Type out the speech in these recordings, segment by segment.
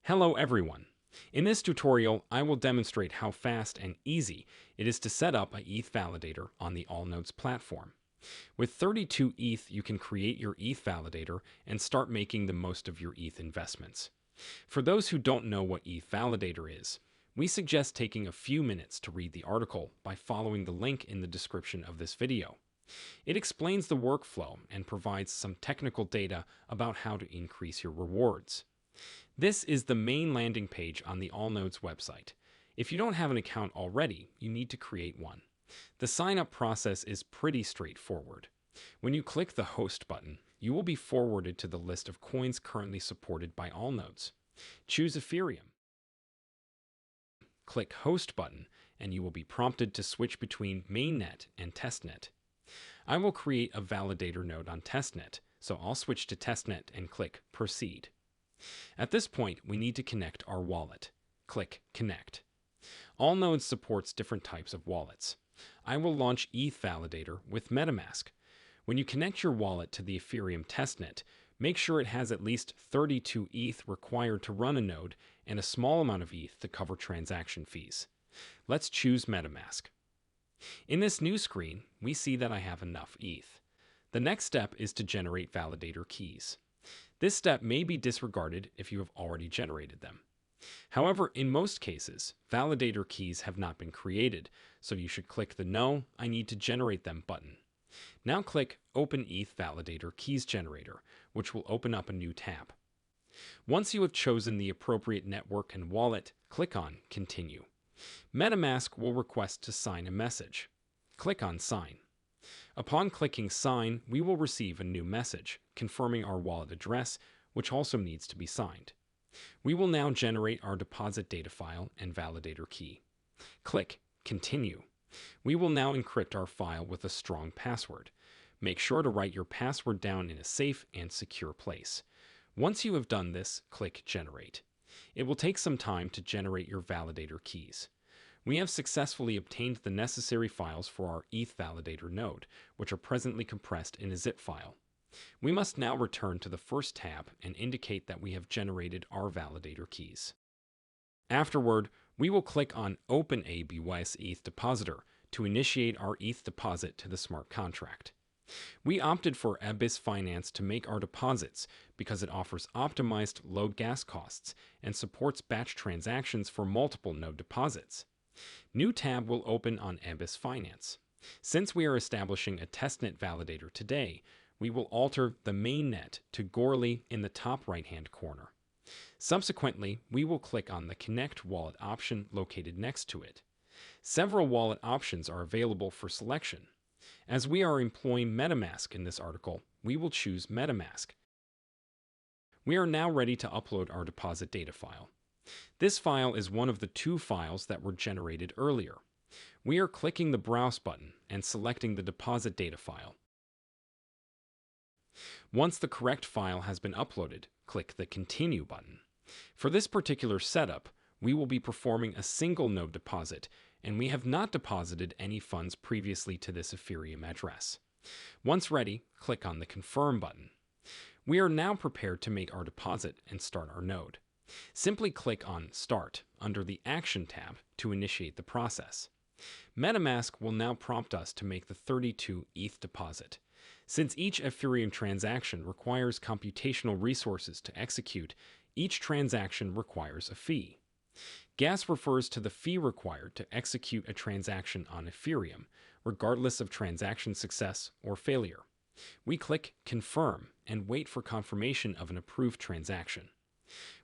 Hello everyone. In this tutorial, I will demonstrate how fast and easy it is to set up a ETH validator on the Allnodes platform. With 32 ETH, you can create your ETH validator and start making the most of your ETH investments. For those who don't know what ETH validator is, we suggest taking a few minutes to read the article by following the link in the description of this video. It explains the workflow and provides some technical data about how to increase your rewards. This is the main landing page on the Allnodes website. If you don't have an account already, you need to create one. The sign-up process is pretty straightforward. When you click the Host button, you will be forwarded to the list of coins currently supported by Allnodes. Choose Ethereum. Click Host button, and you will be prompted to switch between mainnet and testnet. I will create a validator node on testnet, so I'll switch to testnet and click Proceed. At this point, we need to connect our wallet. Click Connect. Allnodes supports different types of wallets. I will launch ETH Validator with MetaMask. When you connect your wallet to the Ethereum testnet, make sure it has at least 32 ETH required to run a node and a small amount of ETH to cover transaction fees. Let's choose MetaMask. In this new screen, we see that I have enough ETH. The next step is to generate validator keys. This step may be disregarded if you have already generated them. However, in most cases, validator keys have not been created, so you should click the No, I need to generate them button. Now click Open ETH Validator Keys Generator, which will open up a new tab. Once you have chosen the appropriate network and wallet, click on Continue. MetaMask will request to sign a message. Click on Sign. Upon clicking Sign, we will receive a new message confirming our wallet address, which also needs to be signed. We will now generate our deposit data file and validator key. Click Continue. We will now encrypt our file with a strong password. Make sure to write your password down in a safe and secure place. Once you have done this, click Generate. It will take some time to generate your validator keys. We have successfully obtained the necessary files for our ETH validator node, which are presently compressed in a zip file. We must now return to the first tab and indicate that we have generated our validator keys. Afterward, we will click on Open ABS ETH Depositor to initiate our ETH deposit to the smart contract. We opted for Abyss Finance to make our deposits because it offers optimized low gas costs and supports batch transactions for multiple node deposits. New tab will open on Abyss Finance. Since we are establishing a testnet validator today, we will alter the mainnet to Goerli in the top right-hand corner. Subsequently, we will click on the Connect Wallet option located next to it. Several wallet options are available for selection. As we are employing MetaMask in this article, we will choose MetaMask. We are now ready to upload our deposit data file. This file is one of the two files that were generated earlier. We are clicking the Browse button and selecting the deposit data file. Once the correct file has been uploaded, click the Continue button. For this particular setup, we will be performing a single node deposit, and we have not deposited any funds previously to this Ethereum address. Once ready, click on the Confirm button. We are now prepared to make our deposit and start our node. Simply click on Start under the Action tab to initiate the process. MetaMask will now prompt us to make the 32 ETH deposit. Since each Ethereum transaction requires computational resources to execute, each transaction requires a fee. Gas refers to the fee required to execute a transaction on Ethereum, regardless of transaction success or failure. We click Confirm and wait for confirmation of an approved transaction.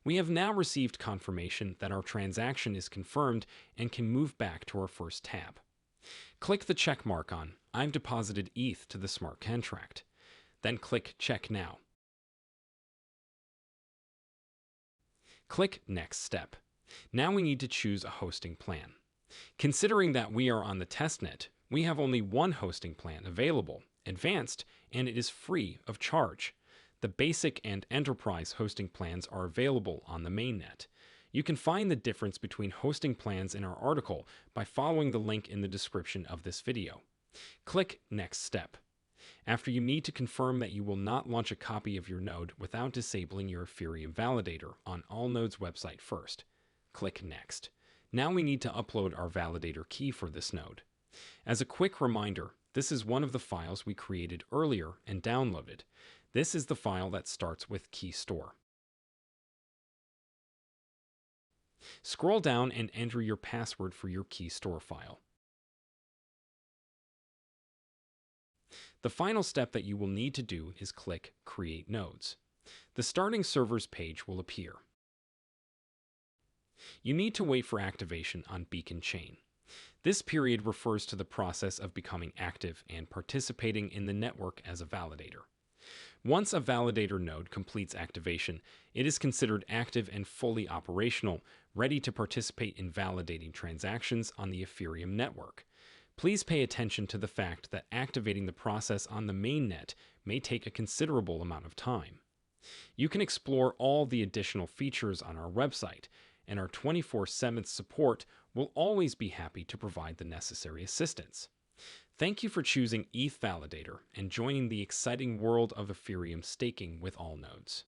We have now received confirmation that our transaction is confirmed and can move back to our first tab. Click the check mark on I've deposited ETH to the smart contract. Then click Check Now. Click Next Step. Now we need to choose a hosting plan. Considering that we are on the testnet, we have only one hosting plan available, Advanced, and it is free of charge. The basic and enterprise hosting plans are available on the mainnet. You can find the difference between hosting plans in our article by following the link in the description of this video. Click Next Step. After, you need to confirm that you will not launch a copy of your node without disabling your Ethereum Validator on Allnodes website first. Click Next. Now we need to upload our validator key for this node. As a quick reminder, this is one of the files we created earlier and downloaded. This is the file that starts with key store. Scroll down and enter your password for your key store file. The final step that you will need to do is click Create Nodes. The starting servers page will appear. You need to wait for activation on Beacon Chain. This period refers to the process of becoming active and participating in the network as a validator. Once a validator node completes activation, it is considered active and fully operational, ready to participate in validating transactions on the Ethereum network. Please pay attention to the fact that activating the process on the mainnet may take a considerable amount of time. You can explore all the additional features on our website, and our 24/7 support will always be happy to provide the necessary assistance. Thank you for choosing ETH Validator and joining the exciting world of Ethereum staking with Allnodes.